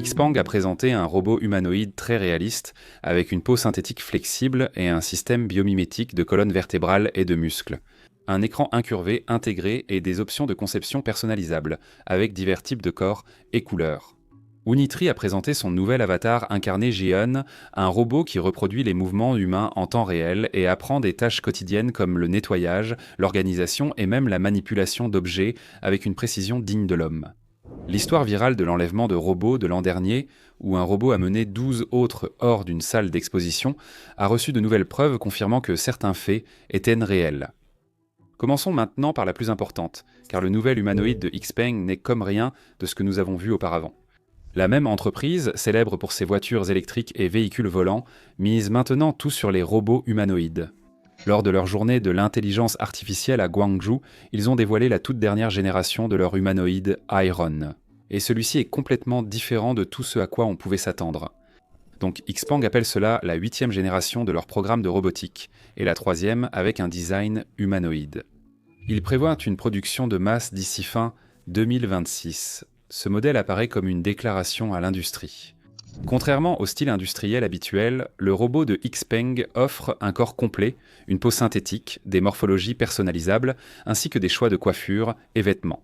Xpeng a présenté un robot humanoïde très réaliste, avec une peau synthétique flexible et un système biomimétique de colonne vertébrale et de muscles. Un écran incurvé intégré et des options de conception personnalisables, avec divers types de corps et couleurs. Unitri a présenté son nouvel avatar incarné Jeon, un robot qui reproduit les mouvements humains en temps réel et apprend des tâches quotidiennes comme le nettoyage, l'organisation et même la manipulation d'objets avec une précision digne de l'homme. L'histoire virale de l'enlèvement de robots de l'an dernier, où un robot a mené 12 autres hors d'une salle d'exposition, a reçu de nouvelles preuves confirmant que certains faits étaient réels. Commençons maintenant par la plus importante, car le nouvel humanoïde de Xpeng n'est comme rien de ce que nous avons vu auparavant. La même entreprise, célèbre pour ses voitures électriques et véhicules volants, mise maintenant tout sur les robots humanoïdes. Lors de leur journée de l'intelligence artificielle à Guangzhou, ils ont dévoilé la toute dernière génération de leur humanoïde Iron. Et celui-ci est complètement différent de tout ce à quoi on pouvait s'attendre. Donc Xpeng appelle cela la 8e génération de leur programme de robotique, et la 3e avec un design humanoïde. Ils prévoient une production de masse d'ici fin 2026. Ce modèle apparaît comme une déclaration à l'industrie. Contrairement au style industriel habituel, le robot de Xpeng offre un corps complet, une peau synthétique, des morphologies personnalisables, ainsi que des choix de coiffure et vêtements.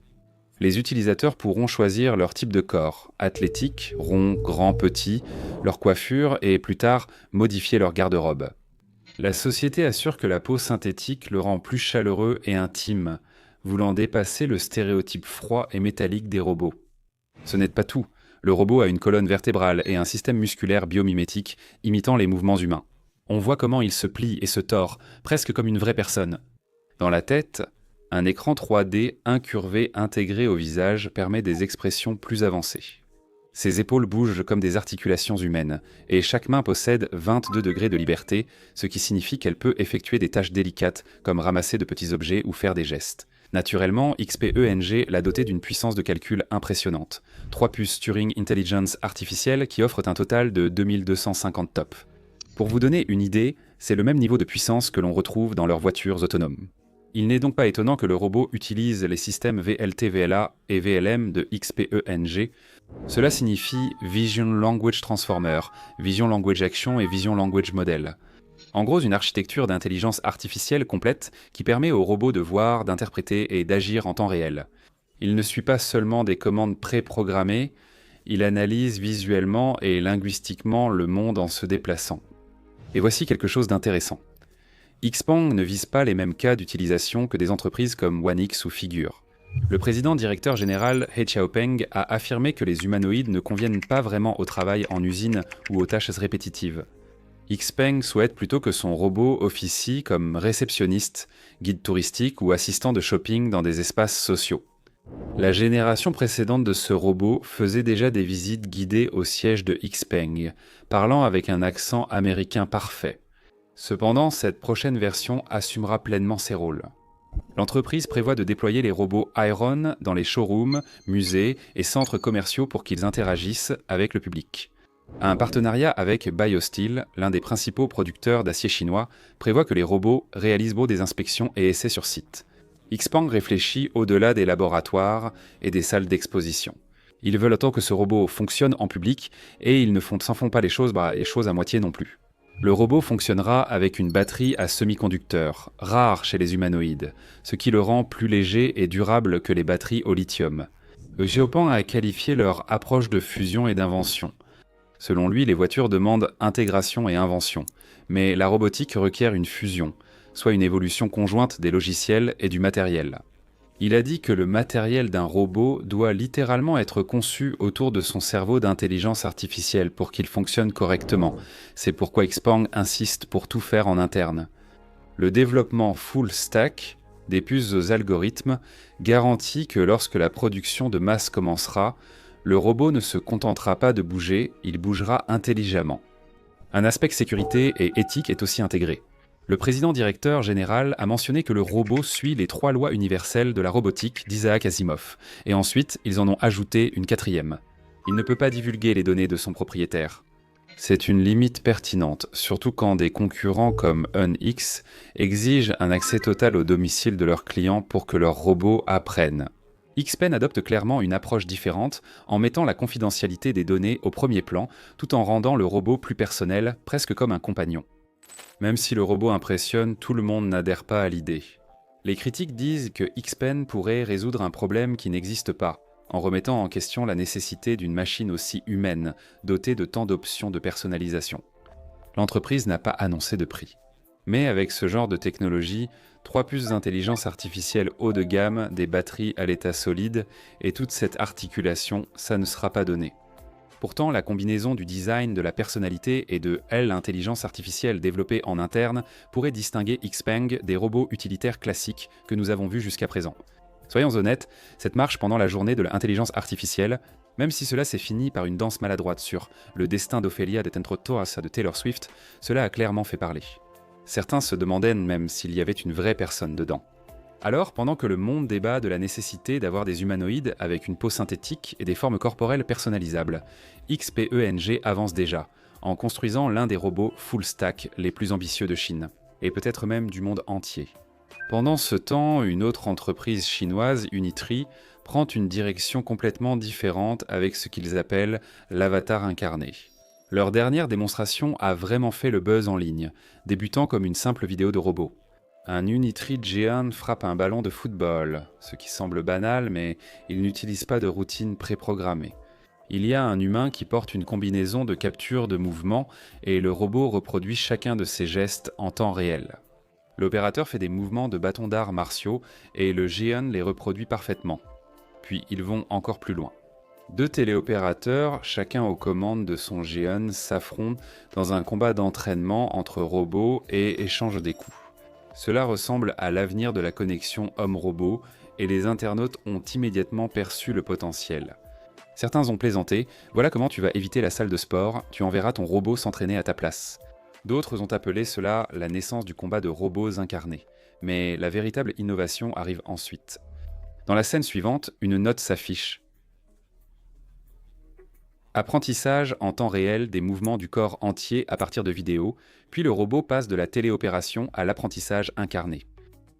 Les utilisateurs pourront choisir leur type de corps, athlétique, rond, grand, petit, leur coiffure et plus tard modifier leur garde-robe. La société assure que la peau synthétique le rend plus chaleureux et intime, voulant dépasser le stéréotype froid et métallique des robots. Ce n'est pas tout. Le robot a une colonne vertébrale et un système musculaire biomimétique imitant les mouvements humains. On voit comment il se plie et se tord, presque comme une vraie personne. Dans la tête, un écran 3D incurvé intégré au visage permet des expressions plus avancées. Ses épaules bougent comme des articulations humaines, et chaque main possède 22 degrés de liberté, ce qui signifie qu'elle peut effectuer des tâches délicates comme ramasser de petits objets ou faire des gestes. Naturellement, XPENG l'a doté d'une puissance de calcul impressionnante. 3 puces Turing Intelligence artificielle qui offrent un total de 2250 TOPS. Pour vous donner une idée, c'est le même niveau de puissance que l'on retrouve dans leurs voitures autonomes. Il n'est donc pas étonnant que le robot utilise les systèmes VLT-VLA et VLM de XPENG. Cela signifie Vision Language Transformer, Vision Language Action et Vision Language Model. En gros, une architecture d'intelligence artificielle complète qui permet au robot de voir, d'interpréter et d'agir en temps réel. Il ne suit pas seulement des commandes préprogrammées, il analyse visuellement et linguistiquement le monde en se déplaçant. Et voici quelque chose d'intéressant. Xpeng ne vise pas les mêmes cas d'utilisation que des entreprises comme OneX ou Figure. Le président directeur général He Xiaopeng a affirmé que les humanoïdes ne conviennent pas vraiment au travail en usine ou aux tâches répétitives. Xpeng souhaite plutôt que son robot officie comme réceptionniste, guide touristique ou assistant de shopping dans des espaces sociaux. La génération précédente de ce robot faisait déjà des visites guidées au siège de Xpeng, parlant avec un accent américain parfait. Cependant, cette prochaine version assumera pleinement ses rôles. L'entreprise prévoit de déployer les robots Iron dans les showrooms, musées et centres commerciaux pour qu'ils interagissent avec le public. Un partenariat avec BioSteel, l'un des principaux producteurs d'acier chinois, prévoit que les robots réalisent des inspections et essais sur site. Xpeng réfléchit au-delà des laboratoires et des salles d'exposition. Ils veulent autant que ce robot fonctionne en public et ils ne s'en font pas les choses à moitié non plus. Le robot fonctionnera avec une batterie à semi-conducteur, rare chez les humanoïdes, ce qui le rend plus léger et durable que les batteries au lithium. Xiaopeng a qualifié leur approche de fusion et d'invention. Selon lui, les voitures demandent intégration et invention, mais la robotique requiert une fusion, soit une évolution conjointe des logiciels et du matériel. Il a dit que le matériel d'un robot doit littéralement être conçu autour de son cerveau d'intelligence artificielle pour qu'il fonctionne correctement. C'est pourquoi Xpeng insiste pour tout faire en interne. Le développement full stack, des puces aux algorithmes, garantit que lorsque la production de masse commencera, le robot ne se contentera pas de bouger, il bougera intelligemment. Un aspect sécurité et éthique est aussi intégré. Le président directeur général a mentionné que le robot suit les 3 lois universelles de la robotique d'Isaac Asimov, et ensuite ils en ont ajouté une 4e. Il ne peut pas divulguer les données de son propriétaire. C'est une limite pertinente, surtout quand des concurrents comme UNX exigent un accès total au domicile de leurs clients pour que leurs robots apprennent. Xpen adopte clairement une approche différente en mettant la confidentialité des données au premier plan tout en rendant le robot plus personnel, presque comme un compagnon. Même si le robot impressionne, tout le monde n'adhère pas à l'idée. Les critiques disent que Xpen pourrait résoudre un problème qui n'existe pas, en remettant en question la nécessité d'une machine aussi humaine, dotée de tant d'options de personnalisation. L'entreprise n'a pas annoncé de prix. Mais avec ce genre de technologie, 3 puces d'intelligence artificielle haut de gamme, des batteries à l'état solide et toute cette articulation, ça ne sera pas donné. Pourtant, la combinaison du design, de la personnalité et de l'intelligence artificielle développée en interne pourrait distinguer Xpeng des robots utilitaires classiques que nous avons vus jusqu'à présent. Soyons honnêtes, cette marche pendant la journée de l'intelligence artificielle, même si cela s'est fini par une danse maladroite sur Le destin d'Ophélia Dentro Toasa de Taylor Swift, cela a clairement fait parler. Certains se demandaient même s'il y avait une vraie personne dedans. Alors, pendant que le monde débat de la nécessité d'avoir des humanoïdes avec une peau synthétique et des formes corporelles personnalisables, XPENG avance déjà, en construisant l'un des robots full stack les plus ambitieux de Chine, et peut-être même du monde entier. Pendant ce temps, une autre entreprise chinoise, Unitree, prend une direction complètement différente avec ce qu'ils appellent l'avatar incarné. Leur dernière démonstration a vraiment fait le buzz en ligne, débutant comme une simple vidéo de robot. Un Unitree géant frappe un ballon de football, ce qui semble banal, mais il n'utilise pas de routine préprogrammée. Il y a un humain qui porte une combinaison de capture de mouvement et le robot reproduit chacun de ses gestes en temps réel. L'opérateur fait des mouvements de bâtons d'arts martiaux et le géant les reproduit parfaitement. Puis ils vont encore plus loin. 2 téléopérateurs, chacun aux commandes de son géant, s'affrontent dans un combat d'entraînement entre robots et échangent des coups. Cela ressemble à l'avenir de la connexion homme-robot et les internautes ont immédiatement perçu le potentiel. Certains ont plaisanté, voilà comment tu vas éviter la salle de sport, tu enverras ton robot s'entraîner à ta place. D'autres ont appelé cela la naissance du combat de robots incarnés. Mais la véritable innovation arrive ensuite. Dans la scène suivante, une note s'affiche. Apprentissage en temps réel des mouvements du corps entier à partir de vidéos, puis le robot passe de la téléopération à l'apprentissage incarné.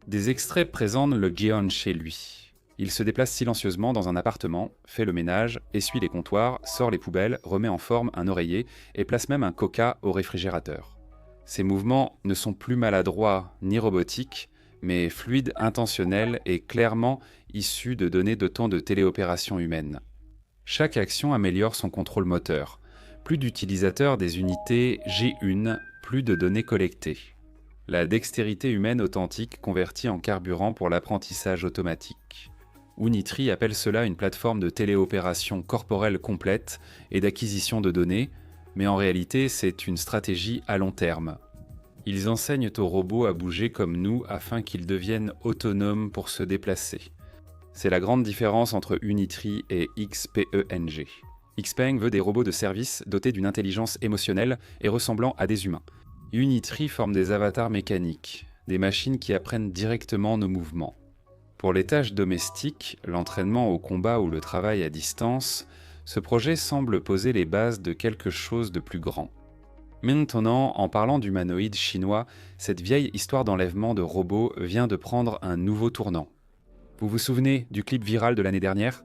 Des extraits présentent le Geon chez lui. Il se déplace silencieusement dans un appartement, fait le ménage, essuie les comptoirs, sort les poubelles, remet en forme un oreiller et place même un coca au réfrigérateur. Ces mouvements ne sont plus maladroits ni robotiques, mais fluides, intentionnels et clairement issus de données de temps de téléopération humaine. Chaque action améliore son contrôle moteur. Plus d'utilisateurs des unités G1, plus de données collectées. La dextérité humaine authentique convertie en carburant pour l'apprentissage automatique. Unitree appelle cela une plateforme de téléopération corporelle complète et d'acquisition de données, mais en réalité c'est une stratégie à long terme. Ils enseignent aux robots à bouger comme nous afin qu'ils deviennent autonomes pour se déplacer. C'est la grande différence entre Unitree et XPENG. Xpeng veut des robots de service dotés d'une intelligence émotionnelle et ressemblant à des humains. Unitree forme des avatars mécaniques, des machines qui apprennent directement nos mouvements. Pour les tâches domestiques, l'entraînement au combat ou le travail à distance, ce projet semble poser les bases de quelque chose de plus grand. Maintenant, en parlant d'humanoïdes chinois, cette vieille histoire d'enlèvement de robots vient de prendre un nouveau tournant. Vous vous souvenez du clip viral de l'année dernière ?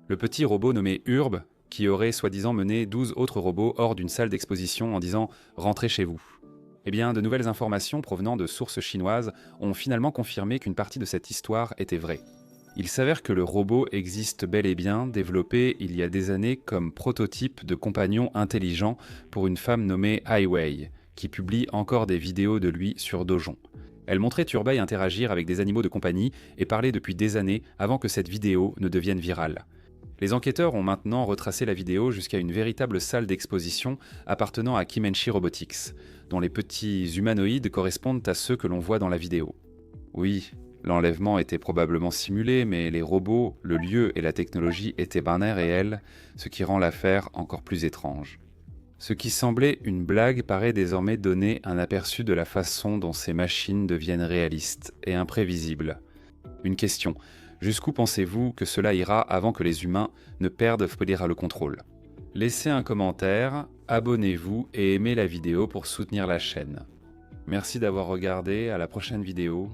Le petit robot nommé Urb, qui aurait soi-disant mené 12 autres robots hors d'une salle d'exposition en disant « Rentrez chez vous ». Eh bien, de nouvelles informations provenant de sources chinoises ont finalement confirmé qu'une partie de cette histoire était vraie. Il s'avère que le robot existe bel et bien, développé il y a des années comme prototype de compagnon intelligent pour une femme nommée Ai Wei, qui publie encore des vidéos de lui sur Douyin. Elle montrait Turbay interagir avec des animaux de compagnie et parler depuis des années avant que cette vidéo ne devienne virale. Les enquêteurs ont maintenant retracé la vidéo jusqu'à une véritable salle d'exposition appartenant à Kimenchi Robotics, dont les petits humanoïdes correspondent à ceux que l'on voit dans la vidéo. Oui, l'enlèvement était probablement simulé, mais les robots, le lieu et la technologie étaient bien réels, ce qui rend l'affaire encore plus étrange. Ce qui semblait une blague paraît désormais donner un aperçu de la façon dont ces machines deviennent réalistes et imprévisibles. Une question, jusqu'où pensez-vous que cela ira avant que les humains ne perdent le contrôle ? Laissez un commentaire, abonnez-vous et aimez la vidéo pour soutenir la chaîne. Merci d'avoir regardé, à la prochaine vidéo.